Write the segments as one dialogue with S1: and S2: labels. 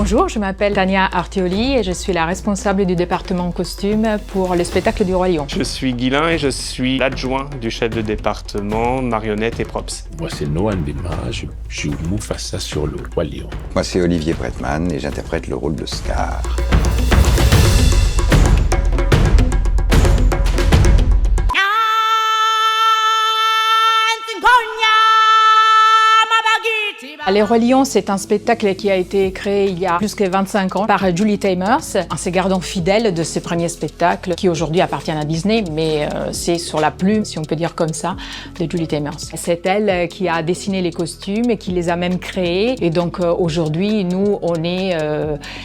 S1: Bonjour, je m'appelle Tania Artioli et je suis la responsable du département costume pour le spectacle du Roi Lion.
S2: Je suis Guilain et je suis l'adjoint du chef de département, marionnette et props.
S3: Moi, c'est Noah Ndema, je joue Mufasa sur le Roi Lion.
S4: Moi, c'est Olivier Bretman et j'interprète le rôle de Scar.
S1: Les Rois Lions, c'est un spectacle qui a été créé il y a plus que 25 ans par Julie Taymors, en se gardant fidèle de ses premiers spectacles qui aujourd'hui appartiennent à Disney, mais c'est sur la plume, si on peut dire comme ça, de Julie Taymors. C'est elle qui a dessiné les costumes et qui les a même créés. Et donc aujourd'hui, nous, on est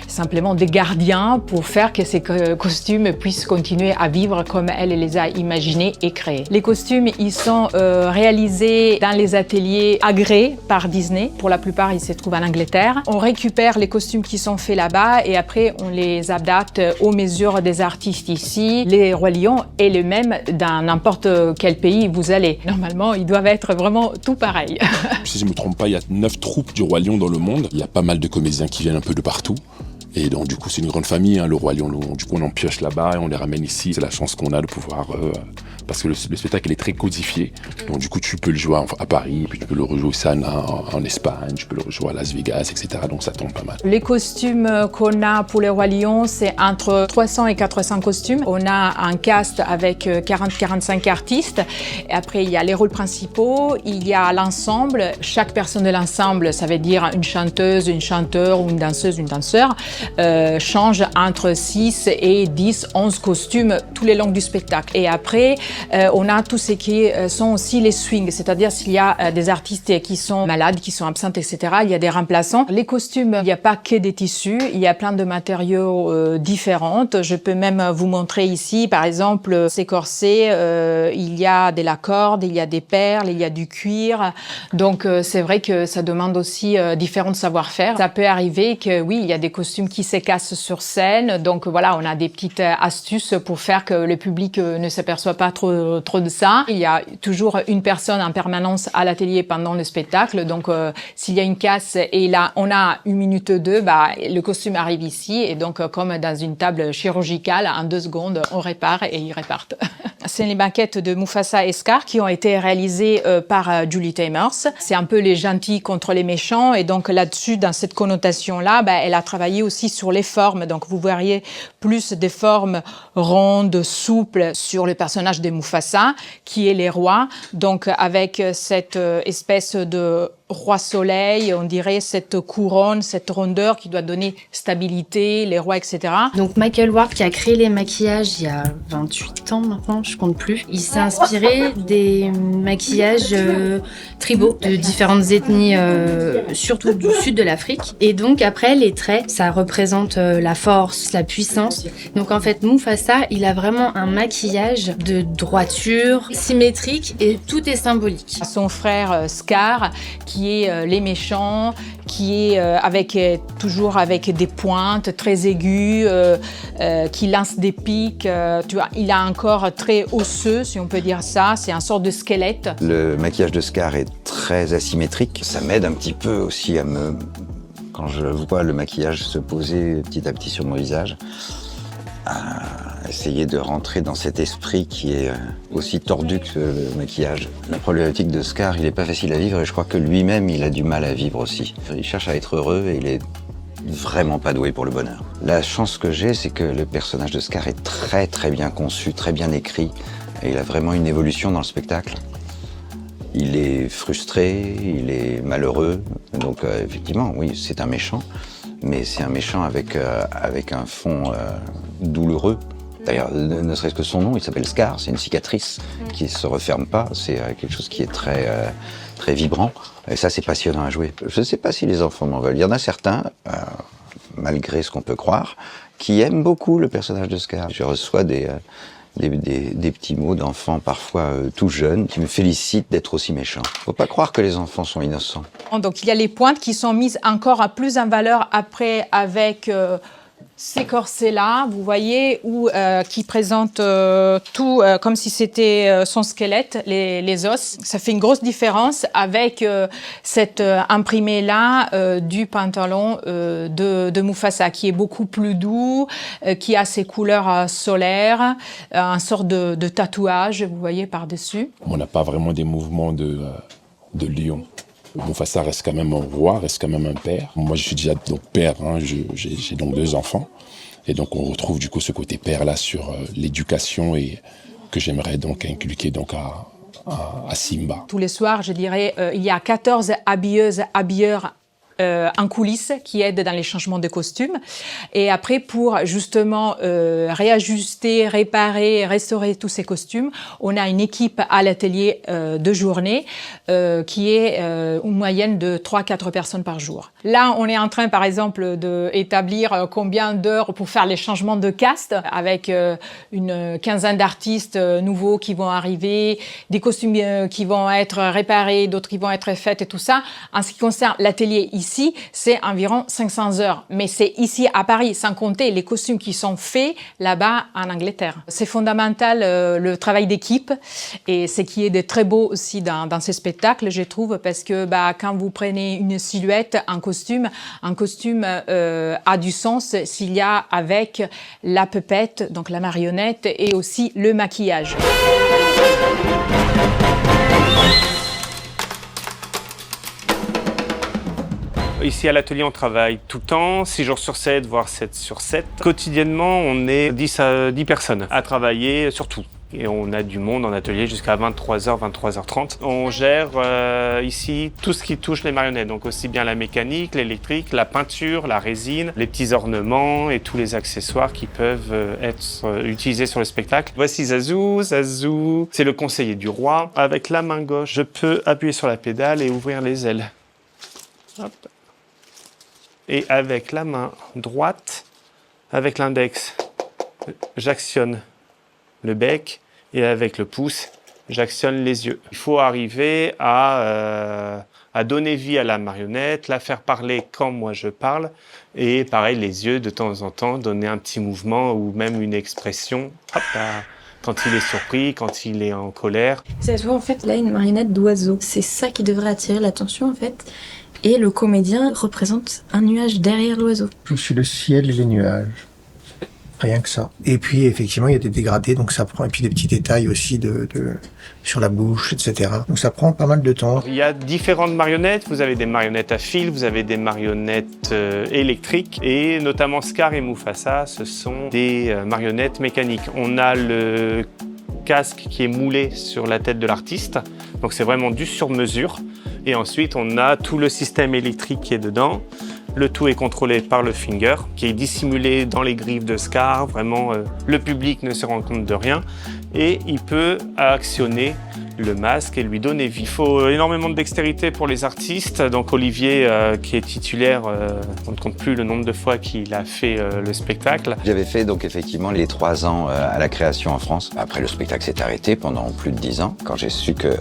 S1: simplement des gardiens pour faire que ces costumes puissent continuer à vivre comme elle les a imaginés et créés. Les costumes, ils sont réalisés dans les ateliers agréés par Disney. Pour la plupart, ils se trouvent en Angleterre. On récupère les costumes qui sont faits là-bas et après, on les adapte aux mesures des artistes ici. Les Rois Lions est le même dans n'importe quel pays où vous allez. Normalement, ils doivent être vraiment tout pareils.
S3: Si je ne me trompe pas, il y a 9 troupes du Roi Lion dans le monde. Il y a pas mal de comédiens qui viennent un peu de partout. Et donc, du coup, c'est une grande famille, le Roi Lion. Du coup, on en pioche là-bas et on les ramène ici. C'est la chance qu'on a de pouvoir... parce que le spectacle est très codifié. Donc, du coup, tu peux le jouer à Paris, puis tu peux le rejouer ça en Espagne, tu peux le rejouer à Las Vegas, etc. Donc, ça tombe pas mal.
S1: Les costumes qu'on a pour les Rois Lions, c'est entre 300 et 400 costumes. On a un cast avec 40-45 artistes. Et après, il y a les rôles principaux, il y a l'ensemble. Chaque personne de l'ensemble, ça veut dire une chanteuse, un chanteur ou une danseuse, danseur, change entre 6 et 10, 11 costumes tous les longs du spectacle. Et après, on a tout ce qui sont aussi les swings, c'est-à-dire s'il y a des artistes qui sont malades, qui sont absentes, etc., il y a des remplaçants. Les costumes, il n'y a pas que des tissus, il y a plein de matériaux différents. Je peux même vous montrer ici, par exemple, ces corsets, il y a de la corde, il y a des perles, il y a du cuir. Donc, c'est vrai que ça demande aussi différents savoir-faire. Ça peut arriver que, oui, il y a des costumes qui se cassent sur scène. Donc, voilà, on a des petites astuces pour faire que le public ne s'aperçoive pas trop de ça. Il y a toujours une personne en permanence à l'atelier pendant le spectacle. Donc, s'il y a une casse et là, on a 1 minute 2, le costume arrive ici. Et donc, comme dans une table chirurgicale, en 2 secondes, on répare et ils repartent. C'est les maquettes de Mufasa et Scar qui ont été réalisées par Julie Taymors. C'est un peu les gentils contre les méchants. Et donc, là-dessus, dans cette connotation-là, elle a travaillé aussi sur les formes. Donc, vous verriez plus des formes rondes, souples sur le personnage de Mufasa, qui est les rois. Donc, avec cette espèce de roi soleil, on dirait cette couronne, cette rondeur qui doit donner stabilité, les rois, etc.
S5: Donc Michael Ward qui a créé les maquillages il y a 28 ans maintenant, je compte plus. Il s'est inspiré des maquillages tribaux de différentes ethnies, surtout du sud de l'Afrique. Et donc après les traits, ça représente la force, la puissance. Donc en fait Mufasa, il a vraiment un maquillage de droiture, symétrique et tout est symbolique.
S1: Son frère Scar, qui est les méchants, qui est toujours avec des pointes très aiguës, qui lance des pics. Tu vois, il a un corps très osseux, si on peut dire ça. C'est un sort de squelette.
S4: Le maquillage de Scar est très asymétrique. Ça m'aide un petit peu aussi quand je vois le maquillage se poser petit à petit sur mon visage, à essayer de rentrer dans cet esprit qui est aussi tordu que le maquillage. La problématique de Scar, il n'est pas facile à vivre et je crois que lui-même, il a du mal à vivre aussi. Il cherche à être heureux et il est vraiment pas doué pour le bonheur. La chance que j'ai, c'est que le personnage de Scar est très très bien conçu, très bien écrit et il a vraiment une évolution dans le spectacle. Il est frustré, il est malheureux, donc effectivement, oui, c'est un méchant, mais c'est un méchant avec un fond douloureux. D'ailleurs, ne serait-ce que son nom, il s'appelle Scar, c'est une cicatrice qui ne se referme pas, c'est quelque chose qui est très, très vibrant, et ça c'est passionnant à jouer. Je ne sais pas si les enfants m'en veulent, il y en a certains, malgré ce qu'on peut croire, qui aiment beaucoup le personnage de Scar. Je reçois des petits mots d'enfants parfois tout jeunes qui me félicitent d'être aussi méchant. Faut pas croire que les enfants sont innocents.
S1: Donc il y a les pointes qui sont mises encore à plus en valeur après avec Ces corsets-là, vous voyez, qui présentent tout comme si c'était son squelette, les os. Ça fait une grosse différence avec cet imprimé-là du pantalon de Mufasa, qui est beaucoup plus doux, qui a ses couleurs solaires, un sort de tatouage, vous voyez, par-dessus.
S3: On n'a pas vraiment des mouvements de lion. Mufasa reste quand même un roi, reste quand même un père. Moi, je suis déjà donc père, hein, j'ai donc 2 enfants. Et donc, on retrouve du coup ce côté père-là sur l'éducation et que j'aimerais donc inculquer donc à Simba.
S1: Tous les soirs, je dirais, il y a 14 habilleurs en coulisses qui aident dans les changements de costumes. Et après, pour justement réajuster, réparer, restaurer tous ces costumes, on a une équipe à l'atelier de journée qui est une moyenne de 3-4 personnes par jour. Là, on est en train, par exemple, d'établir combien d'heures pour faire les changements de cast avec une quinzaine d'artistes nouveaux qui vont arriver, des costumes qui vont être réparés, d'autres qui vont être faits et tout ça. En ce qui concerne l'atelier ici, c'est environ 500 heures. Mais c'est ici à Paris, sans compter les costumes qui sont faits là-bas en Angleterre. C'est fondamental le travail d'équipe et ce qui est de très beau aussi dans ces spectacles, je trouve, parce que quand vous prenez une silhouette, un costume a du sens s'il y a avec la pupette, donc la marionnette, et aussi le maquillage.
S2: Ici à l'atelier, on travaille tout le temps, 6 jours sur 7, voire 7 sur 7. Quotidiennement, on est 10 à 10 personnes à travailler sur tout. Et on a du monde en atelier jusqu'à 23h, 23h30. On gère ici tout ce qui touche les marionnettes, donc aussi bien la mécanique, l'électrique, la peinture, la résine, les petits ornements et tous les accessoires qui peuvent être utilisés sur le spectacle. Voici Zazu. Zazu, c'est le conseiller du roi. Avec la main gauche, je peux appuyer sur la pédale et ouvrir les ailes. Hop. Et avec la main droite, avec l'index, j'actionne le bec et avec le pouce, j'actionne les yeux. Il faut arriver à donner vie à la marionnette, la faire parler quand moi je parle et pareil, les yeux de temps en temps, donner un petit mouvement ou même une expression. Hop là. Quand il est surpris, quand il est en colère.
S6: Ça se voit en fait là une marionnette d'oiseau. C'est ça qui devrait attirer l'attention en fait. Et le comédien représente un nuage derrière l'oiseau.
S7: Je suis le ciel et les nuages. Rien que ça. Et puis effectivement il y a des dégradés, donc ça prend, et puis des petits détails aussi sur la bouche, etc. Donc ça prend pas mal de temps.
S2: Il y a différentes marionnettes. Vous avez des marionnettes à fil, vous avez des marionnettes électriques, et notamment Scar et Mufasa, ce sont des marionnettes mécaniques. On a le casque qui est moulé sur la tête de l'artiste, donc c'est vraiment du sur-mesure. Et ensuite, on a tout le système électrique qui est dedans. Le tout est contrôlé par le finger, qui est dissimulé dans les griffes de Scar. Vraiment, le public ne se rend compte de rien. Et il peut actionner le masque et lui donner vie. Il faut énormément de dextérité pour les artistes. Donc Olivier, qui est titulaire, on ne compte plus le nombre de fois qu'il a fait le spectacle.
S4: J'avais fait donc effectivement les 3 ans à la création en France. Après, le spectacle s'est arrêté pendant plus de 10 ans. Quand j'ai su que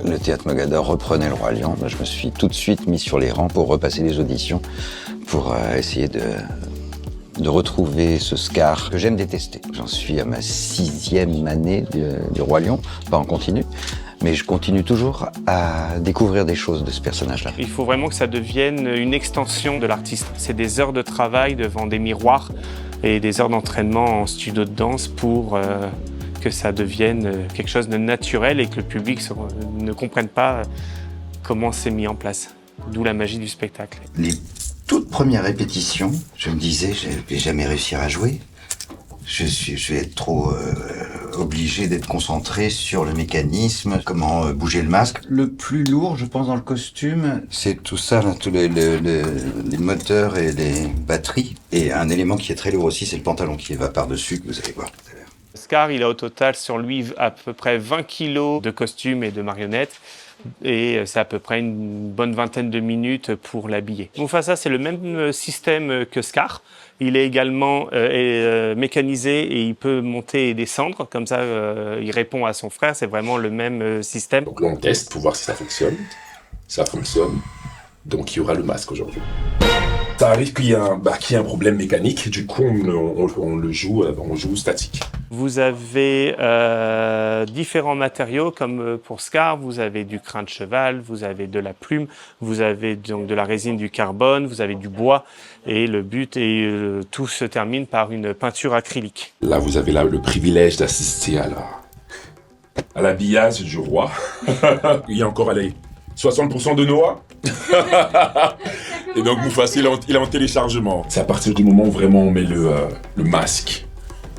S4: le Théâtre Mogador reprenait le Roi Lion, je me suis tout de suite mis sur les rangs pour repasser les auditions, pour essayer de retrouver ce Scar que j'aime détester. J'en suis à ma 6e année du Roi Lion, pas en continu, mais je continue toujours à découvrir des choses de ce personnage-là.
S2: Il faut vraiment que ça devienne une extension de l'artiste. C'est des heures de travail devant des miroirs et des heures d'entraînement en studio de danse pour que ça devienne quelque chose de naturel et que le public ne comprenne pas comment c'est mis en place. D'où la magie du spectacle.
S8: Les toutes premières répétitions, je me disais, je vais jamais réussir à jouer. Je vais être trop obligé d'être concentré sur le mécanisme, comment bouger le masque. Le plus lourd, je pense, dans le costume, c'est tout ça, là, tous les moteurs et les batteries. Et un élément qui est très lourd aussi, c'est le pantalon qui va par-dessus, que vous allez voir tout à l'heure.
S2: Scar, il a au total sur lui à peu près 20 kilos de costumes et de marionnettes. Et c'est à peu près une bonne vingtaine de minutes pour l'habiller. Mufasa, c'est le même système que Scar. Il est également mécanisé et il peut monter et descendre. Comme ça, il répond à son frère. C'est vraiment le même système.
S3: Donc là, on teste pour voir si ça fonctionne. Ça fonctionne. Donc il y aura le masque aujourd'hui. Ça arrive qu'il y ait un problème mécanique, du coup on joue statique.
S2: Vous avez différents matériaux, comme pour Scar, vous avez du crin de cheval, vous avez de la plume, vous avez donc de la résine, du carbone, vous avez du bois, et le but est tout se termine par une peinture acrylique.
S3: Là vous avez le privilège d'assister à l'habillage du roi. Il y a encore 60% de noix. Et donc Mufasa il est en téléchargement. C'est à partir du moment où vraiment on met le masque,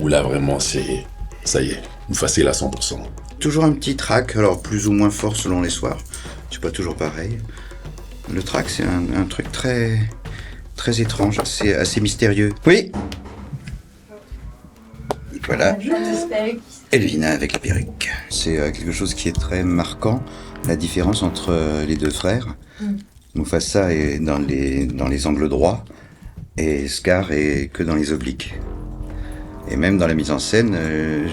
S3: où là vraiment ça y est, Mufasa il est à 100%.
S8: Toujours un petit trac, alors plus ou moins fort selon les soirs. C'est pas toujours pareil. Le trac c'est un truc très étrange, assez mystérieux. Oui. Et voilà. Elvina avec la perruque. C'est quelque chose qui est très marquant, la différence entre les deux frères. Mufasa est dans les angles droits et Scar est que dans les obliques. Et même dans la mise en scène,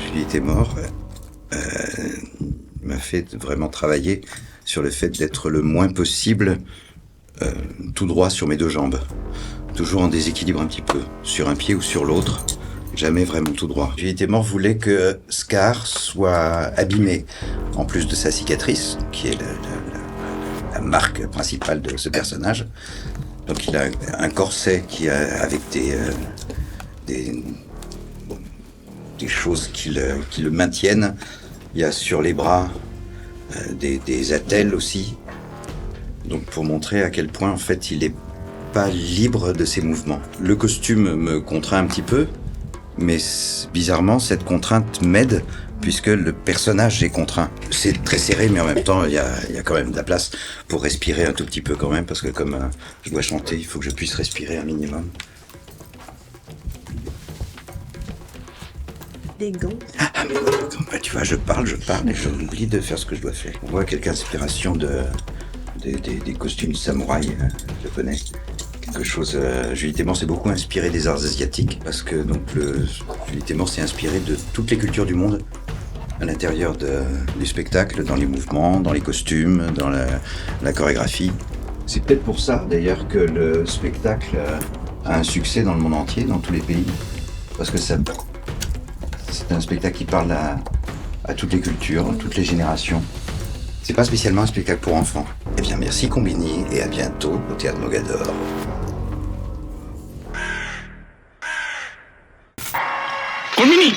S8: Julie Taymor m'a fait vraiment travailler sur le fait d'être le moins possible tout droit sur mes deux jambes. Toujours en déséquilibre un petit peu, sur un pied ou sur l'autre. Jamais vraiment tout droit. Julie Taymor voulait que Scar soit abîmé, en plus de sa cicatrice, qui est la marque principale de ce personnage. Donc il a un corset avec des choses qui le maintiennent. Il y a sur les bras des attelles aussi. Donc pour montrer à quel point en fait il est pas libre de ses mouvements. Le costume me contraint un petit peu, mais bizarrement cette contrainte m'aide puisque le personnage est contraint. C'est très serré, mais en même temps il y a quand même de la place pour respirer un tout petit peu quand même, parce que comme je dois chanter, il faut que je puisse respirer un minimum.
S6: Des gants.
S8: Ah, tu vois, je parle et j'oublie de faire ce que je dois faire. On voit quelques inspirations des costumes samouraï japonais. Quelque chose. Julie Taymor s'est beaucoup inspirée des arts asiatiques parce que donc Julie Taymor s'est inspirée de toutes les cultures du monde à l'intérieur du spectacle, dans les mouvements, dans les costumes, dans la chorégraphie. C'est peut-être pour ça d'ailleurs que le spectacle a un succès dans le monde entier, dans tous les pays, parce que c'est un spectacle qui parle à toutes les cultures, toutes les générations. C'est pas spécialement un spectacle pour enfants. Eh bien, merci Combini et à bientôt au Théâtre Mogador.
S2: Combini!